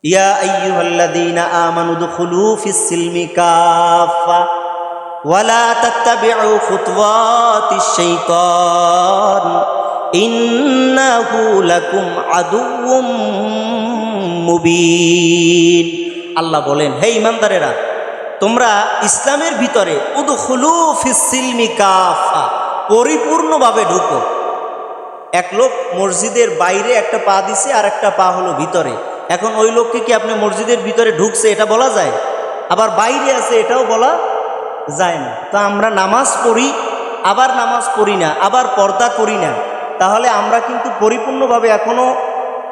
ইয়া আইয়ুহাল্লাযীনা আমানু দুখুলু ফিস-সিলমি কাফা ওয়ালা তাত্তাবিউ খুতুওয়াতিশ শাইতান ইন্নাহু লাকুম আদুউম মুবিন। আল্লাহ বলেন, হে ঈমানদারেরা, তোমরা ইসলামের ভিতরে উদখুলু ফিস-সিলমি কাফা, পরিপূর্ণভাবে ঢুকো। এক লোক মসজিদের বাইরে একটা পা দিছে আর একটা পা হলো ভিতরে। এখন ওই লোককে কি আপনি মসজিদের ভিতরে ঢুকছে এটা বলা যায়? আবার বাইরে আছে এটাও বলা যায় না। তো আমরা নামাজ পড়ি, আবার নামাজ পড়ি না, আবার পর্দা করি না, তাহলে আমরা কিন্তু পরিপূর্ণভাবে এখনো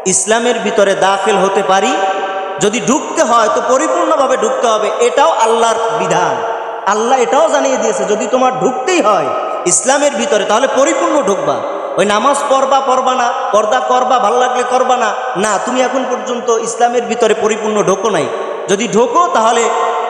ইসলামের ভিতরে দাখিল হতে পারি? যদি ঢুকতে হয় তো পরিপূর্ণভাবে ঢুকতে হবে, এটাও আল্লাহর বিধান। আল্লাহ এটাও জানিয়ে দিয়েছে, যদি তোমার ঢুকতেই হয় ইসলামের ভিতরে তাহলে পরিপূর্ণ ঢুকবা। ওই নামাজ পড়বা না, পর্দা করবা ভাল লাগলে করবা না, না, তুমি এখন পর্যন্ত ইসলামের ভিতরে পরিপূর্ণ ঢোকো নাই। যদি ঢোকো তাহলে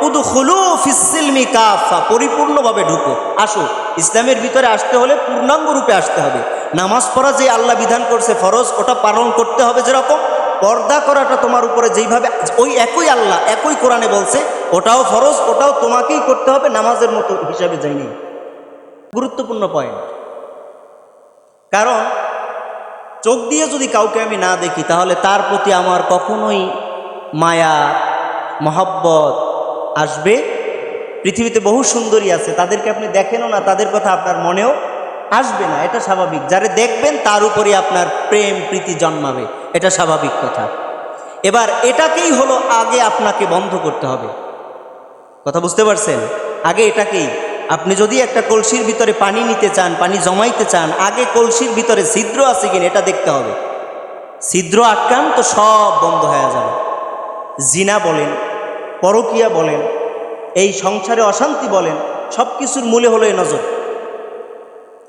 উদখুলু ফিস-সিলমি কাফা, পরিপূর্ণভাবে ঢুকো, আসো। ইসলামের ভিতরে আসতে হলে পূর্ণাঙ্গ রূপে আসতে হবে। নামাজ পড়া যে আল্লাহ বিধান করছে ফরজ, ওটা পালন করতে হবে যেরকম, পর্দা করাটা তোমার উপরে যেইভাবে ওই একই আল্লাহ একই কোরআনে বলছে ওটাও ফরজ, ওটাও তোমাকেই করতে হবে, নামাজের মতো হিসাবে যায়নি। গুরুত্বপূর্ণ পয়েন্ট। কারণ চোখ দিয়ে যদি কাউকে আমি না দেখি তাহলে তার প্রতি আমার কখনোই মায়া মহব্বত আসবে? পৃথিবীতে বহু সুন্দরী আছে, তাদেরকে আপনি দেখেনও না, তাদের কথা আপনার মনেও আসবে না, এটা স্বাভাবিক। যারে দেখবেন তার উপরে আপনার প্রেম প্রীতি জন্মাবে, এটা স্বাভাবিক কথা। এবার এটাকেই হলো আগে আপনাকে বন্ধ করতে হবে। কথা বুঝতে পারছেন? আগে এটাকেই, আপনি যদি একটা কলসির ভিতরে পানি নিতে চান, পানি জমাইতে চান, আগে কলসির ভিতরে ছিদ্র আছে কিনা এটা দেখতে হবে। ছিদ্র আটকান তো সব বন্ধ হয়ে যাবে। জিনা বলেন, পরকিয়া বলেন, এই সংসারে অশান্তি বলেন, সব কিছুর মূলে হলো এই নজর।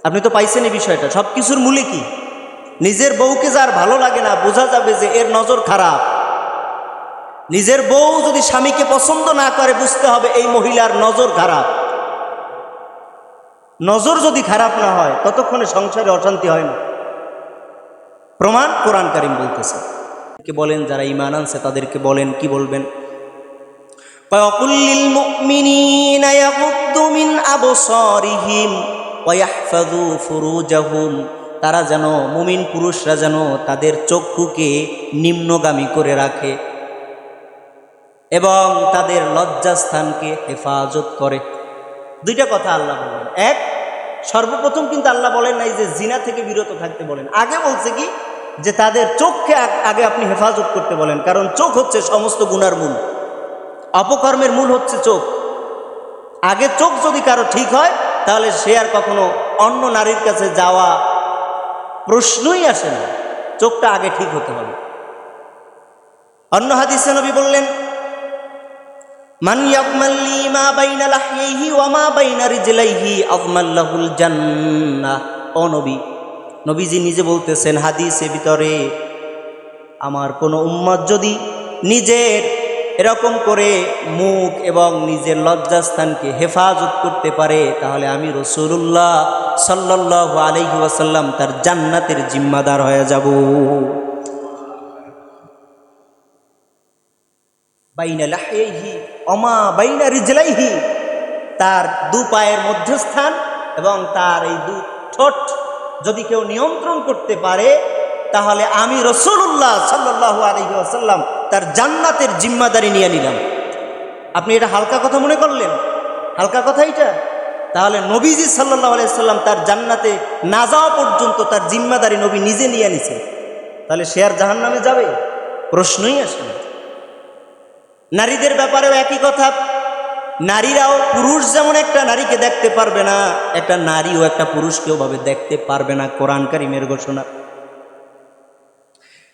আপনি তো পাইছেন এই বিষয়টা। সব কিছুর মূলে কি? নিজের বউকে যার ভালো লাগে না, বোঝা যাবে যে এর নজর খারাপ। নিজের বউ যদি স্বামীকে পছন্দ না করে, বুঝতে হবে এই মহিলার নজর খারাপ। নজর যদি খারাপ না হয় ততক্ষণে সংসারে অশান্তি হয় না। প্রমাণ কোরআন কারীম বলতেছে। বলেন যারা ঈমান আনছে তাদেরকে বলেন, কি বলবেন? وَقُلْ لِلْمُؤْمِنِينَ يَغُضُّوا مِنْ أَبْصَارِهِمْ وَيَحْفَظُوا فُرُوجَهُمْ। তারা যেন, মুমিন পুরুষরা যেন তাদের চক্ষুকে নিম্নগামী করে রাখে এবং তাদের লজ্জাস্থানকে হেফাজত করে। দুইটা কথা আল্লাহ বলেন। এক, সর্বপ্রথম কিন্তু আল্লাহ বলেন নাই যে জিনা থেকে বিরত থাকতে বলেন, আগে বলছে কি যে তাদের চোখকে আগে আপনি হেফাজত করতে বলেন। কারণ চোখ হচ্ছে সমস্ত গুনার মূল, অপকর্মের মূল হচ্ছে চোখ। আগে চোখ যদি কারো ঠিক হয় তাহলে সে আর কখনো অন্য নারীর কাছে যাওয়া প্রশ্নই আসে না। চোখটা আগে ঠিক হতে হবে। অন্য হাদিসে নবী বললেন, মান ইয়াকমাল্লি মা বাইনা লাহইহি ওয়া মা বাইনা রিজলাইহি আযমাল্লাহুল জান্নাহ। ও নবী, নবীজি নিজে বলতেছেন হাদিসের ভিতরে, আমার কোন উম্মত যদি নিজের এরকম করে মুখ এবং নিজের লজ্জাস্থানকে হেফাজত করতে পারে তাহলে আমি রাসূলুল্লাহ সাল্লাল্লাহু আলাইহি ওয়াসাল্লাম তার জান্নাতের জিম্মাদার হয়ে যাব। বাইনা লাহইহি ওমা বাইনা রিজলাইহি, তার দু পায়ের মধ্যস্থান এবং তার এই দু ঠোঁট যদি কেউ নিয়ন্ত্রণ করতে পারে তাহলে আমি রাসূলুল্লাহ সাল্লাল্লাহু আলাইহি ওয়াসাল্লাম তার জান্নাতের জিম্মাদারি নিয়ে নিলাম। আপনি এটা হালকা কথা মনে করলেন? হালকা কথা এটা? তাহলে নবীজি সাল্লাল্লাহু আলাইহি ওয়াসাল্লাম তার জান্নাতে না যাওয়া পর্যন্ত তার জিম্মাদারি নবী নিজে নিয়ে নিছে, তাহলে সে আর জাহান্নামে যাবে? প্রশ্নই আসে না। নারীদের ব্যাপারেও একই কথা। নারীরাও, পুরুষ যেমন একটা নারীকে দেখতে পারবে না, একটা নারীও একটা পুরুষকে ওভাবে দেখতে পারবে না। কোরআন কারীমের ঘোষণা।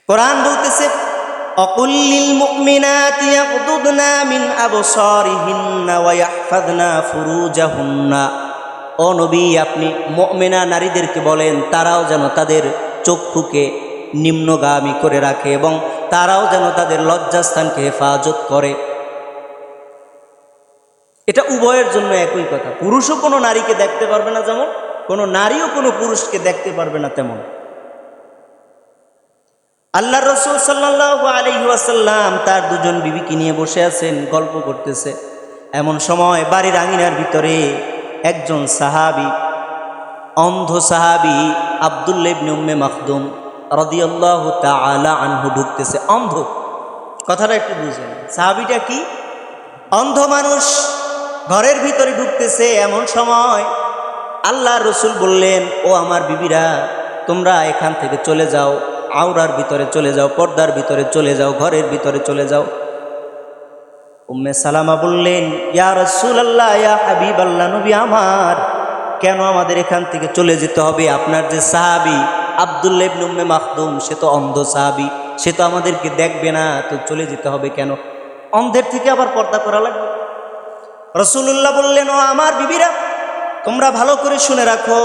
কোরআন বলতেছে, অকুল লিল মুমিনাতি ইয়াগদুদনা মিন আবসারিহিন্না ওয়া ইয়াহফাযনা ফুরুজাহুন্না। ও নবী, আপনি মুমিনা নারীদেরকে বলেন তারাও যেন তাদের চক্ষুকে নিম্নগামী করে রাখে এবং তারাও যেন তাদের লজ্জাস্থানকে হেফাজত করে। এটা উভয়ের জন্য একই কথা। পুরুষও কোনো নারীকে দেখতে পারবে না যেমন, কোনো নারীও কোনো পুরুষকে দেখতে পারবে না তেমন। আল্লাহ রসুল সাল্লাল্লাহু আলাইহি ওয়াসাল্লাম তার দুজন বিবিকে নিয়ে বসে আছেন, গল্প করতেছে। এমন সময় বাড়ির আঙিনার ভিতরে একজন সাহাবী, অন্ধ সাহাবী আব্দুল্লাহ ইবনে উম্মে মাখদুম রাদিয়াল্লাহু তাআলা আনহু ঢুকতেছে। অন্ধ, কথাটা একটু বুঝেন। সাহাবীটা কি? অন্ধ মানুষ ঘরের ভিতরে ঢুকতেছে। এমন সময় আল্লাহ রসুল বললেন, ও আমার বিবিরা, তোমরা এখান থেকে চলে যাও, আওরার ভিতরে চলে যাও, পর্দার ভিতরে চলে যাও, ঘরের ভিতরে চলে যাও। উম্মে সালামা বললেন, ইয়া রাসূলুল্লাহ, ইয়া হাবিবাল্লাহ, নবী আমার, কেন আমাদের এখান থেকে চলে যেতে হবে? আপনার যে সাহাবী আব্দুল্লাহ ইবনে উম্মে মাখদুম, সে তো অন্ধ সাহাবী, সে তো আমাদেরকে দেখবে না, তো চলে যেতে হবে কেন? অন্ধের থেকে আবার পর্দা করা লাগবে? রাসূলুল্লাহ বললেন, ও আমার বিবিরা, তোমরা ভালো করে শুনে রাখো,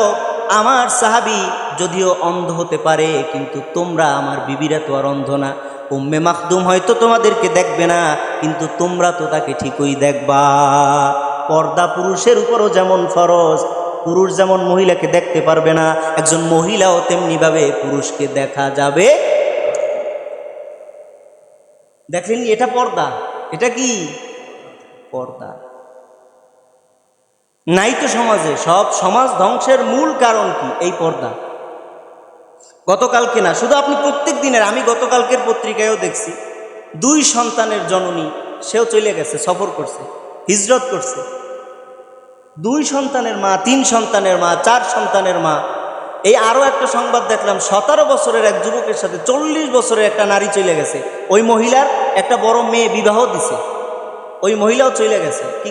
আমার সাহাবী যদিও অন্ধ হতে পারে, কিন্তু তোমরা আমার বিবিরা তো আর অন্ধ না। উম্মে মাখদুম হয়তো তোমাদেরকে দেখবে না, কিন্তু তোমরা তো তাকে ঠিকই দেখবা। পর্দা পুরুষের উপরও যেমন ফরজ, পুরুষ যেমন মহিলাকে দেখতে পারবে না, একজন মহিলাও তেমনিভাবে পুরুষকে দেখা যাবে। দেখলেন, এটা পর্দা। এটা কি পর্দা? নাই তো সমাজে। সব সমাজ ধ্বংসের মূল কারণ কি? এই পর্দা। গতকালকে না, শুধু আপনি প্রত্যেক দিনের, আমি গতকালকের পত্রিকায়ও দেখছি, 2 সন্তানের জননী, সেও চলে গেছে, সফর করছে, হিজরত করছে। 2 সন্তানের মা, 3 সন্তানের মা, 4 সন্তানের মা। এই আরও একটা সংবাদ দেখলাম, 17 বছরের এক যুবকের সাথে 40 বছরের একটা নারী চলে গেছে। ওই মহিলার একটা বড় মেয়ে বিবাহ দিছে, ওই মহিলাও চলে গেছে। কি